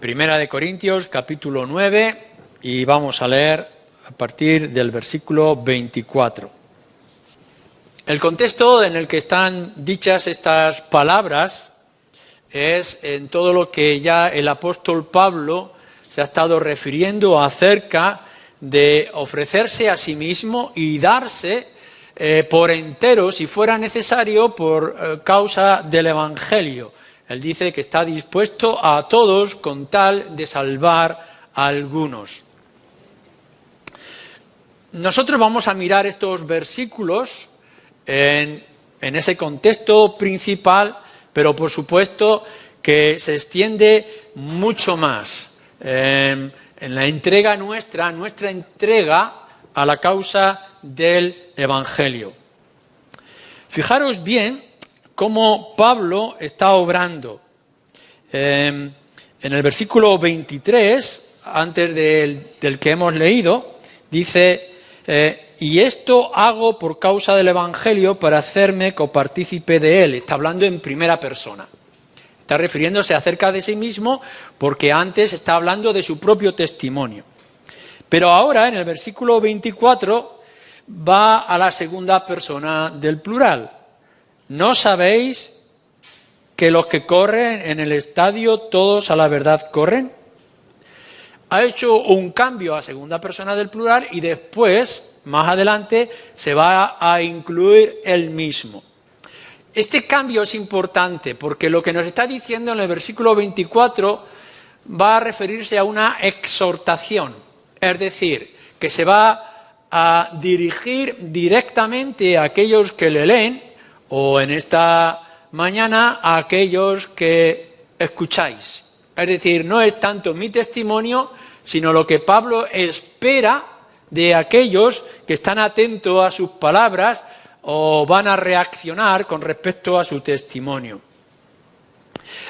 Primera de Corintios, capítulo 9, y vamos a leer a partir del versículo 24. El contexto en el que están dichas estas palabras es en todo lo que ya el apóstol Pablo se ha estado refiriendo acerca de ofrecerse a sí mismo y darse por entero, si fuera necesario, por causa del Evangelio. Él dice que está dispuesto a todos con tal de salvar a algunos. Nosotros vamos a mirar estos versículos en ese contexto principal, pero por supuesto que se extiende mucho más en la entrega nuestra entrega a la causa del Evangelio. Fijaros bien cómo Pablo está obrando. En el versículo 23, antes del que hemos leído, dice, y esto hago por causa del Evangelio para hacerme copartícipe de él. Está hablando en primera persona. Está refiriéndose acerca de sí mismo porque antes está hablando de su propio testimonio. Pero ahora, en el versículo 24, va a la segunda persona del plural. ¿No sabéis que los que corren en el estadio todos a la verdad corren? Ha hecho un cambio a segunda persona del plural y después, más adelante, se va a incluir él mismo. Este cambio es importante porque lo que nos está diciendo en el versículo 24 va a referirse a una exhortación, es decir, que se va a dirigir directamente a aquellos que le leen o en esta mañana a aquellos que escucháis. Es decir, no es tanto mi testimonio, sino lo que Pablo espera de aquellos que están atentos a sus palabras o van a reaccionar con respecto a su testimonio.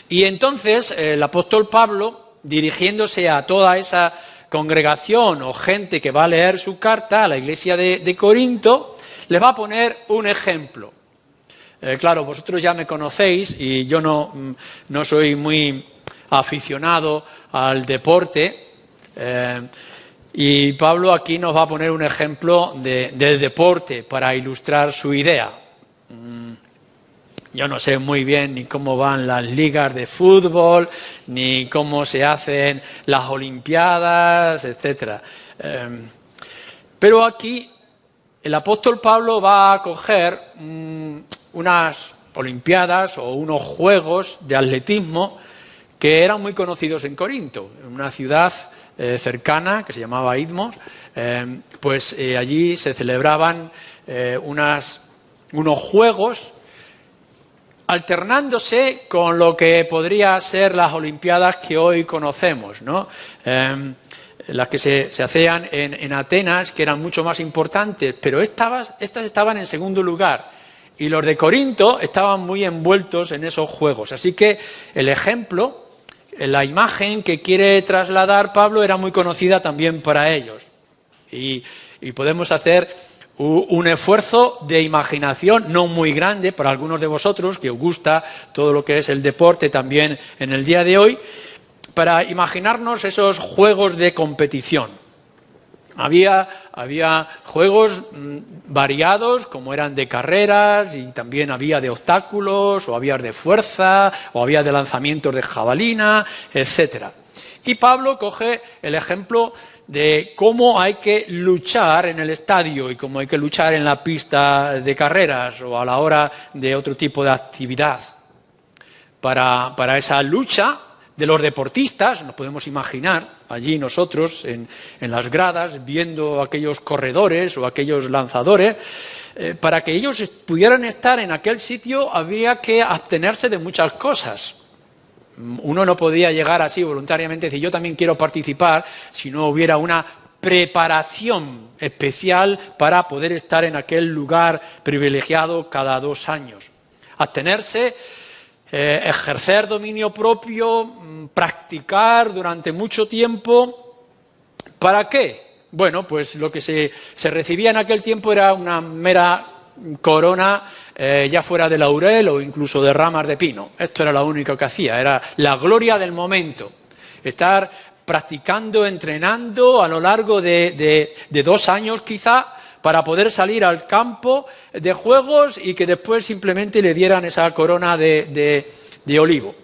Y entonces el apóstol Pablo, dirigiéndose a toda esa congregación o gente que va a leer su carta a la iglesia de Corinto, les va a poner un ejemplo. Claro, vosotros ya me conocéis y yo no soy muy aficionado al deporte, y Pablo aquí nos va a poner un ejemplo del deporte para ilustrar su idea. Yo no sé muy bien ni cómo van las ligas de fútbol, ni cómo se hacen las olimpiadas, etc. Pero aquí el apóstol Pablo va a coger unas olimpiadas o unos juegos de atletismo que eran muy conocidos en Corinto, en una ciudad cercana que se llamaba Idmos. Allí se celebraban unos juegos alternándose con lo que podría ser las olimpiadas que hoy conocemos, ¿no? Las que se hacían en Atenas, que eran mucho más importantes, pero estas estaban en segundo lugar. Y los de Corinto estaban muy envueltos en esos juegos. Así que el ejemplo, la imagen que quiere trasladar Pablo era muy conocida también para ellos. Y podemos hacer un esfuerzo de imaginación no muy grande para algunos de vosotros que os gusta todo lo que es el deporte también en el día de hoy, para imaginarnos esos juegos de competición. Había juegos variados, como eran de carreras, y también había de obstáculos, o había de fuerza, o había de lanzamientos de jabalina, etc. Y Pablo coge el ejemplo de cómo hay que luchar en el estadio y cómo hay que luchar en la pista de carreras o a la hora de otro tipo de actividad. Para esa lucha de los deportistas, nos podemos imaginar allí nosotros en las gradas viendo aquellos corredores o aquellos lanzadores, para que ellos pudieran estar en aquel sitio había que abstenerse de muchas cosas. Uno no podía llegar así voluntariamente y decir yo también quiero participar si no hubiera una preparación especial para poder estar en aquel lugar privilegiado cada 2 años. Abstenerse, ejercer dominio propio, practicar durante mucho tiempo. ¿Para qué? Bueno, pues lo que se recibía en aquel tiempo era una mera corona, ya fuera de laurel o incluso de ramas de pino. Esto era lo único que hacía, era la gloria del momento. estar practicando, entrenando a lo largo de 2 años quizá, para poder salir al campo de juegos y que después simplemente le dieran esa corona de olivo.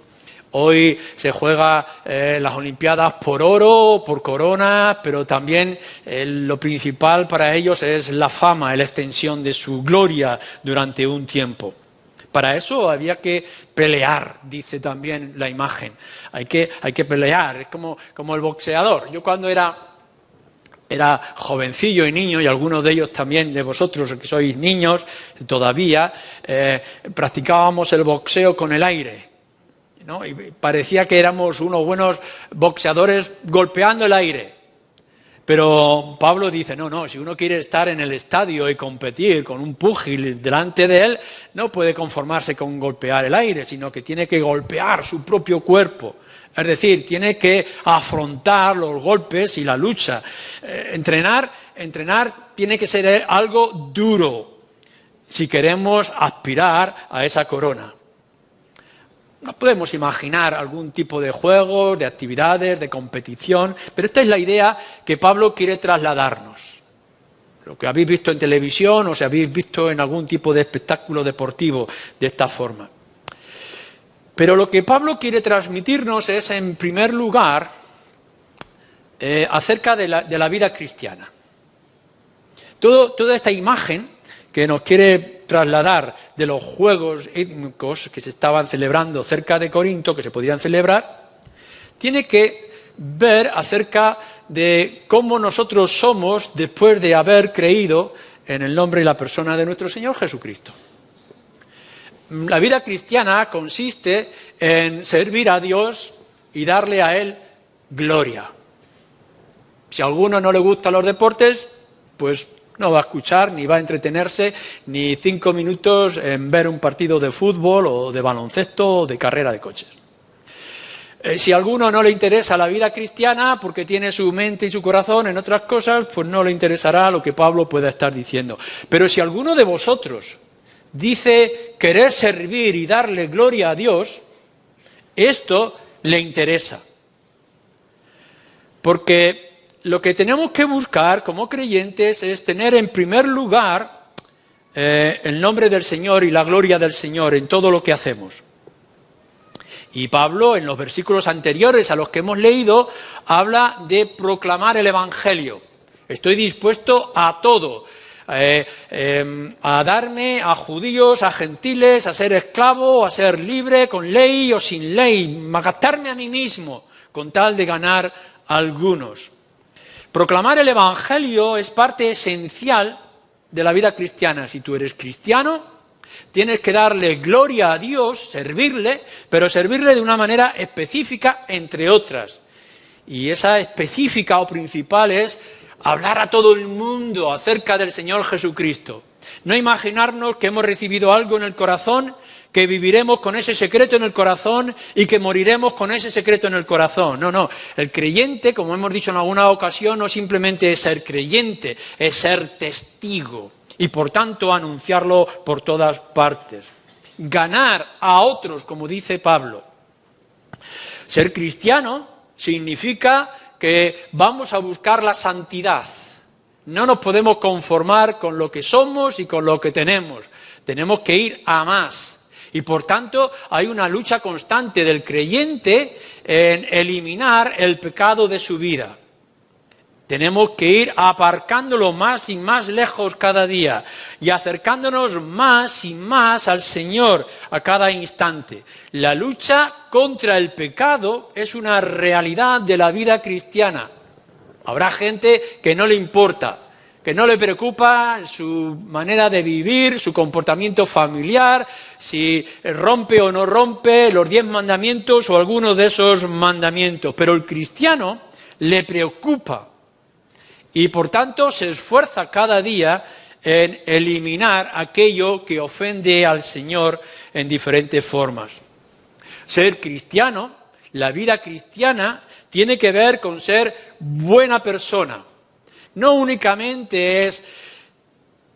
Hoy se juega las Olimpiadas por oro, por coronas, pero también lo principal para ellos es la fama, la extensión de su gloria durante un tiempo. Para eso había que pelear, dice también la imagen. Hay que pelear, es como el boxeador. Yo cuando era jovencillo y niño, y algunos de ellos también de vosotros que sois niños todavía, practicábamos el boxeo con el aire, ¿no? Y parecía que éramos unos buenos boxeadores golpeando el aire. Pero Pablo dice, no, si uno quiere estar en el estadio y competir con un púgil delante de él, no puede conformarse con golpear el aire, sino que tiene que golpear su propio cuerpo. Es decir, tiene que afrontar los golpes y la lucha. Entrenar tiene que ser algo duro si queremos aspirar a esa corona. No podemos imaginar algún tipo de juegos, de actividades, de competición, pero esta es la idea que Pablo quiere trasladarnos. Lo que habéis visto en televisión o si habéis visto en algún tipo de espectáculo deportivo de esta forma. Pero lo que Pablo quiere transmitirnos es, en primer lugar, acerca de la vida cristiana. Toda esta imagen que nos quiere trasladar de los juegos étnicos que se estaban celebrando cerca de Corinto, que se podían celebrar, tiene que ver acerca de cómo nosotros somos después de haber creído en el nombre y la persona de nuestro Señor Jesucristo. La vida cristiana consiste en servir a Dios y darle a Él gloria. Si a alguno no le gustan los deportes, pues no va a escuchar, ni va a entretenerse, ni 5 minutos en ver un partido de fútbol o de baloncesto o de carrera de coches. Si a alguno no le interesa la vida cristiana porque tiene su mente y su corazón en otras cosas, pues no le interesará lo que Pablo pueda estar diciendo. Pero si alguno de vosotros dice querer servir y darle gloria a Dios, esto le interesa. Porque lo que tenemos que buscar como creyentes es tener en primer lugar el nombre del Señor y la gloria del Señor en todo lo que hacemos. Y Pablo, en los versículos anteriores a los que hemos leído, habla de proclamar el Evangelio. Estoy dispuesto a todo. A darme a judíos, a gentiles, a ser esclavo, a ser libre, con ley o sin ley, a gastarme a mí mismo con tal de ganar a algunos. Proclamar el Evangelio es parte esencial de la vida cristiana. Si tú eres cristiano, tienes que darle gloria a Dios, servirle, pero servirle de una manera específica, entre otras. Y esa específica o principal es hablar a todo el mundo acerca del Señor Jesucristo. No imaginarnos que hemos recibido algo en el corazón, que viviremos con ese secreto en el corazón y que moriremos con ese secreto en el corazón. No. El creyente, como hemos dicho en alguna ocasión, no simplemente es ser creyente, es ser testigo y por tanto anunciarlo por todas partes. Ganar a otros, como dice Pablo. Ser cristiano significa que vamos a buscar la santidad. No nos podemos conformar con lo que somos y con lo que tenemos. Tenemos que ir a más. Y por tanto hay una lucha constante del creyente en eliminar el pecado de su vida. Tenemos que ir aparcándolo más y más lejos cada día y acercándonos más y más al Señor a cada instante. La lucha contra el pecado es una realidad de la vida cristiana. Habrá gente que no le importa, que no le preocupa su manera de vivir, su comportamiento familiar, si rompe o no rompe los 10 mandamientos o algunos de esos mandamientos. Pero el cristiano le preocupa. Y por tanto se esfuerza cada día en eliminar aquello que ofende al Señor en diferentes formas. Ser cristiano, la vida cristiana, tiene que ver con ser buena persona. No únicamente es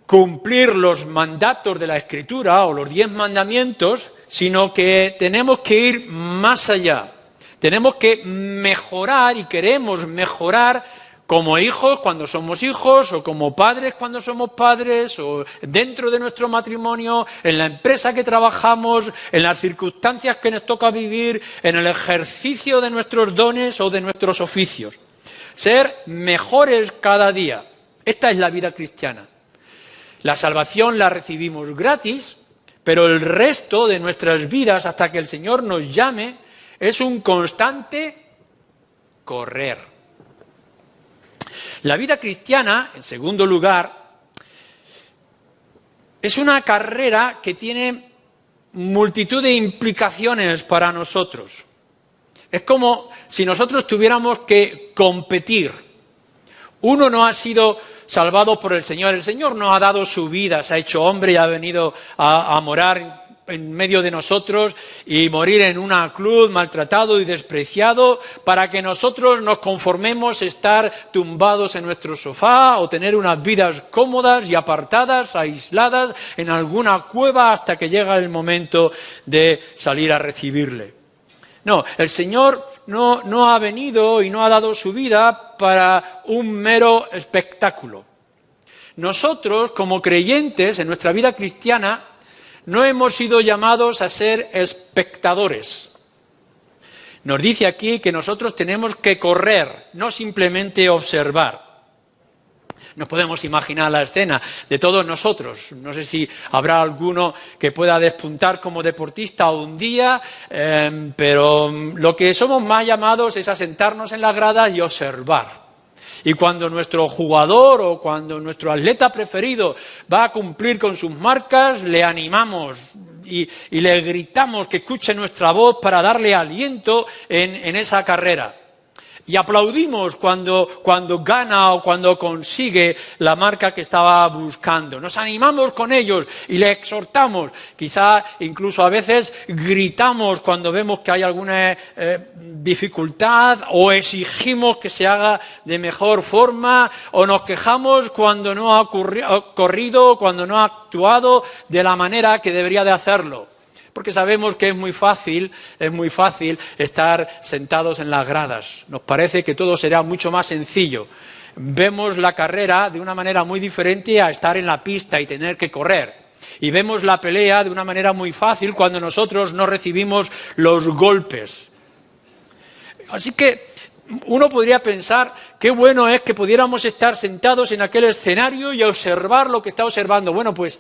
cumplir los mandatos de la Escritura o los 10 mandamientos, sino que tenemos que ir más allá. Tenemos que mejorar y queremos mejorar como hijos cuando somos hijos, o como padres cuando somos padres, o dentro de nuestro matrimonio, en la empresa que trabajamos, en las circunstancias que nos toca vivir, en el ejercicio de nuestros dones o de nuestros oficios. Ser mejores cada día. Esta es la vida cristiana. La salvación la recibimos gratis, pero el resto de nuestras vidas, hasta que el Señor nos llame, es un constante correr. La vida cristiana, en segundo lugar, es una carrera que tiene multitud de implicaciones para nosotros. Es como si nosotros tuviéramos que competir. Uno no ha sido salvado por el Señor no ha dado su vida, se ha hecho hombre y ha venido a morar en medio de nosotros y morir en una cruz, maltratado y despreciado, para que nosotros nos conformemos a estar tumbados en nuestro sofá o tener unas vidas cómodas y apartadas, aisladas en alguna cueva hasta que llega el momento de salir a recibirle. No, el Señor no ha venido y no ha dado su vida para un mero espectáculo. Nosotros, como creyentes en nuestra vida cristiana, no hemos sido llamados a ser espectadores. Nos dice aquí que nosotros tenemos que correr, no simplemente observar. Nos podemos imaginar la escena de todos nosotros. No sé si habrá alguno que pueda despuntar como deportista un día, pero lo que somos más llamados es a sentarnos en las gradas y observar. Y cuando nuestro jugador o cuando nuestro atleta preferido va a cumplir con sus marcas, le animamos y le gritamos que escuche nuestra voz para darle aliento en esa carrera. Y aplaudimos cuando gana o cuando consigue la marca que estaba buscando. Nos animamos con ellos y le exhortamos. Quizá incluso a veces gritamos cuando vemos que hay alguna dificultad, o exigimos que se haga de mejor forma, o nos quejamos cuando no ha corrido, cuando no ha actuado de la manera que debería de hacerlo. Porque sabemos que es muy fácil estar sentados en las gradas. Nos parece que todo será mucho más sencillo. Vemos la carrera de una manera muy diferente a estar en la pista y tener que correr. Y vemos la pelea de una manera muy fácil cuando nosotros no recibimos los golpes. Así que uno podría pensar qué bueno es que pudiéramos estar sentados en aquel escenario y observar lo que está observando. Bueno, pues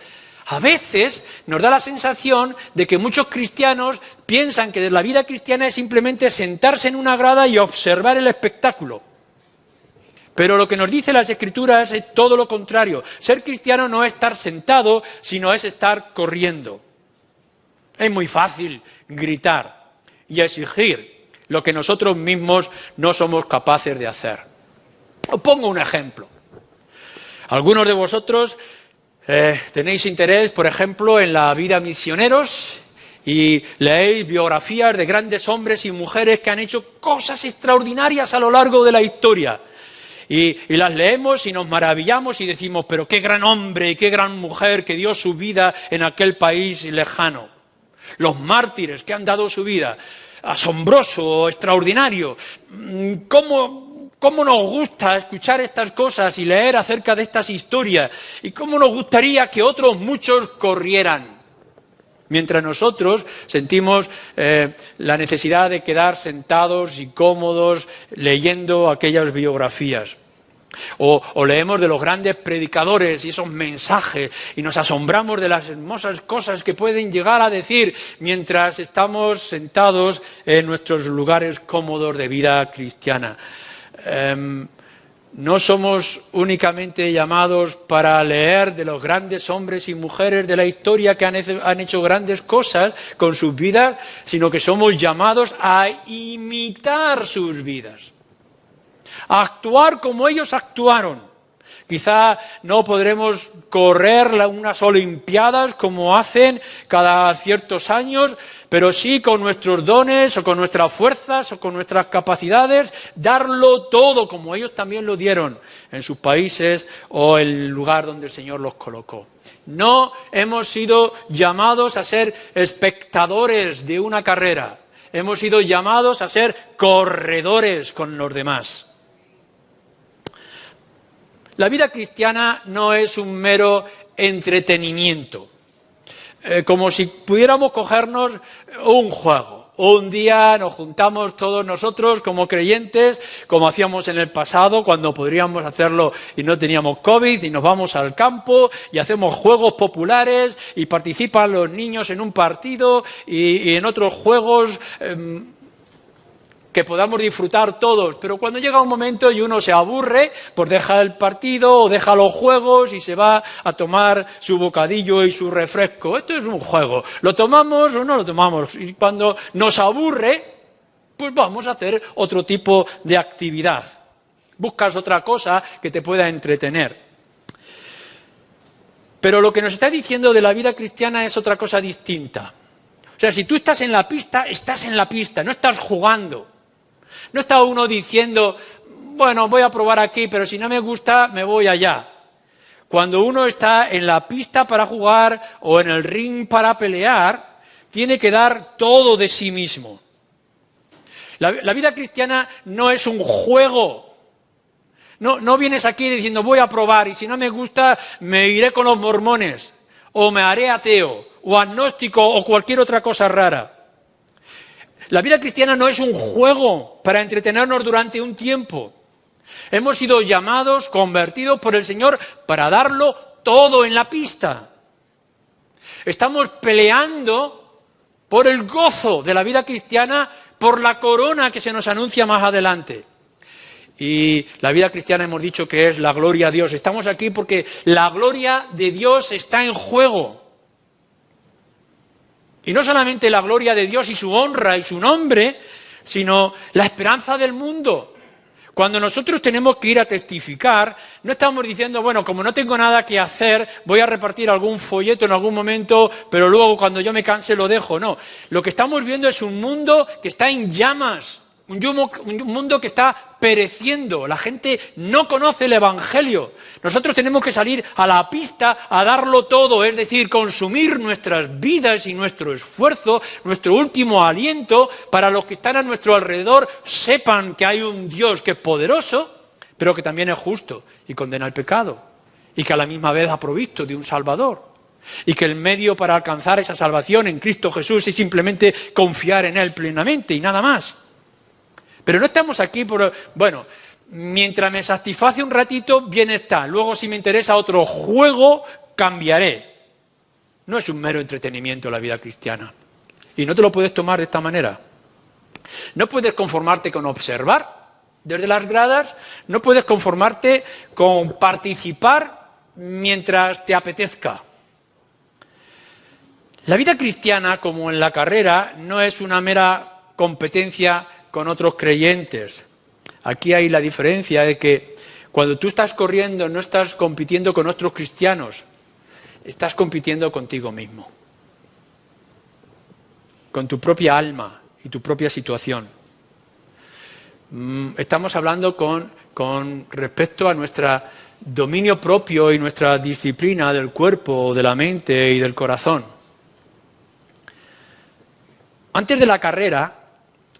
a veces nos da la sensación de que muchos cristianos piensan que la vida cristiana es simplemente sentarse en una grada y observar el espectáculo. Pero lo que nos dice las Escrituras es todo lo contrario. Ser cristiano no es estar sentado, sino es estar corriendo. Es muy fácil gritar y exigir lo que nosotros mismos no somos capaces de hacer. Os pongo un ejemplo. Algunos de vosotros tenéis interés, por ejemplo, en la vida misioneros y leéis biografías de grandes hombres y mujeres que han hecho cosas extraordinarias a lo largo de la historia. Y las leemos y nos maravillamos y decimos, pero qué gran hombre y qué gran mujer que dio su vida en aquel país lejano. Los mártires que han dado su vida. Asombroso, extraordinario. ¿Cómo nos gusta escuchar estas cosas y leer acerca de estas historias? ¿Y cómo nos gustaría que otros muchos corrieran? Mientras nosotros sentimos la necesidad de quedar sentados y cómodos leyendo aquellas biografías. O leemos de los grandes predicadores y esos mensajes y nos asombramos de las hermosas cosas que pueden llegar a decir mientras estamos sentados en nuestros lugares cómodos de vida cristiana. No somos únicamente llamados para leer de los grandes hombres y mujeres de la historia que han hecho grandes cosas con sus vidas, sino que somos llamados a imitar sus vidas, a actuar como ellos actuaron. Quizá no podremos correr unas olimpiadas como hacen cada ciertos años, pero sí con nuestros dones o con nuestras fuerzas o con nuestras capacidades, darlo todo como ellos también lo dieron en sus países o el lugar donde el Señor los colocó. No hemos sido llamados a ser espectadores de una carrera. hemos sido llamados a ser corredores con los demás. La vida cristiana no es un mero entretenimiento, como si pudiéramos cogernos un juego. Un día nos juntamos todos nosotros como creyentes, como hacíamos en el pasado, cuando podríamos hacerlo y no teníamos COVID, y nos vamos al campo y hacemos juegos populares y participan los niños en un partido y en otros juegos que podamos disfrutar todos. Pero cuando llega un momento y uno se aburre, pues deja el partido o deja los juegos y se va a tomar su bocadillo y su refresco. Esto es un juego. ¿Lo tomamos o no lo tomamos? Y cuando nos aburre, pues vamos a hacer otro tipo de actividad. Buscas otra cosa que te pueda entretener. Pero lo que nos está diciendo de la vida cristiana es otra cosa distinta. O sea, si tú estás en la pista, no estás jugando. No está uno diciendo, bueno, voy a probar aquí, pero si no me gusta, me voy allá. Cuando uno está en la pista para jugar o en el ring para pelear, tiene que dar todo de sí mismo. La vida cristiana no es un juego. No vienes aquí diciendo, voy a probar, y si no me gusta, me iré con los mormones, o me haré ateo, o agnóstico, o cualquier otra cosa rara. La vida cristiana no es un juego para entretenernos durante un tiempo. Hemos sido llamados, convertidos por el Señor para darlo todo en la pista. Estamos peleando por el gozo de la vida cristiana, por la corona que se nos anuncia más adelante. Y la vida cristiana hemos dicho que es la gloria a Dios. Estamos aquí porque la gloria de Dios está en juego. Y no solamente la gloria de Dios y su honra y su nombre, sino la esperanza del mundo. Cuando nosotros tenemos que ir a testificar, no estamos diciendo, bueno, como no tengo nada que hacer, voy a repartir algún folleto en algún momento, pero luego cuando yo me canse lo dejo. No, lo que estamos viendo es un mundo que está en llamas, un mundo que está pereciendo. La gente no conoce el Evangelio. Nosotros tenemos que salir a la pista a darlo todo, es decir, consumir nuestras vidas y nuestro esfuerzo, nuestro último aliento, para los que están a nuestro alrededor sepan que hay un Dios que es poderoso, pero que también es justo y condena el pecado, y que a la misma vez ha provisto de un Salvador. Y que el medio para alcanzar esa salvación en Cristo Jesús es simplemente confiar en Él plenamente y nada más. Pero no estamos aquí por, bueno, mientras me satisface un ratito, bien está. Luego, si me interesa otro juego, cambiaré. No es un mero entretenimiento la vida cristiana. Y no te lo puedes tomar de esta manera. No puedes conformarte con observar desde las gradas, no puedes conformarte con participar mientras te apetezca. La vida cristiana, como en la carrera, no es una mera competencia con otros creyentes. Aquí hay la diferencia de que cuando tú estás corriendo no estás compitiendo con otros cristianos, estás compitiendo contigo mismo, con tu propia alma y tu propia situación. Estamos hablando con respecto a nuestro dominio propio y nuestra disciplina del cuerpo, de la mente y del corazón. Antes de la carrera,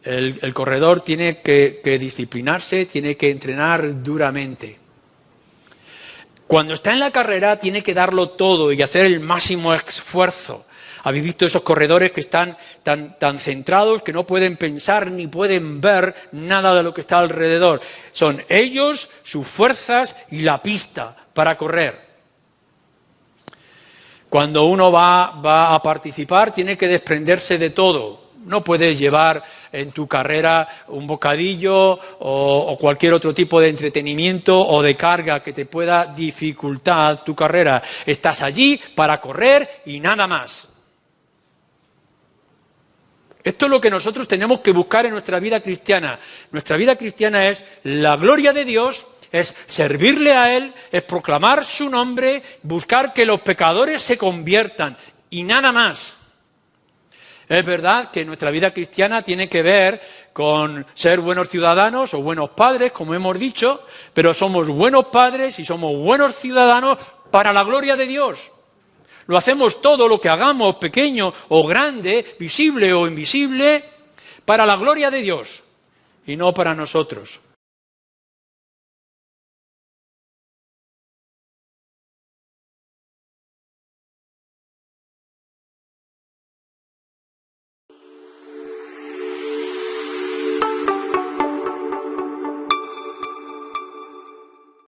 el corredor tiene que disciplinarse, tiene que entrenar duramente. Cuando está en la carrera tiene que darlo todo y hacer el máximo esfuerzo. Habéis visto esos corredores que están tan centrados que no pueden pensar ni pueden ver nada de lo que está alrededor. Son ellos, sus fuerzas y la pista para correr. Cuando uno va a participar tiene que desprenderse de todo. No puedes llevar en tu carrera un bocadillo o cualquier otro tipo de entretenimiento o de carga que te pueda dificultar tu carrera. Estás allí para correr y nada más. Esto es lo que nosotros tenemos que buscar en nuestra vida cristiana. Nuestra vida cristiana es la gloria de Dios, es servirle a Él, es proclamar su nombre, buscar que los pecadores se conviertan y nada más. Es verdad que nuestra vida cristiana tiene que ver con ser buenos ciudadanos o buenos padres, como hemos dicho, pero somos buenos padres y somos buenos ciudadanos para la gloria de Dios. Lo hacemos todo lo que hagamos, pequeño o grande, visible o invisible, para la gloria de Dios y no para nosotros.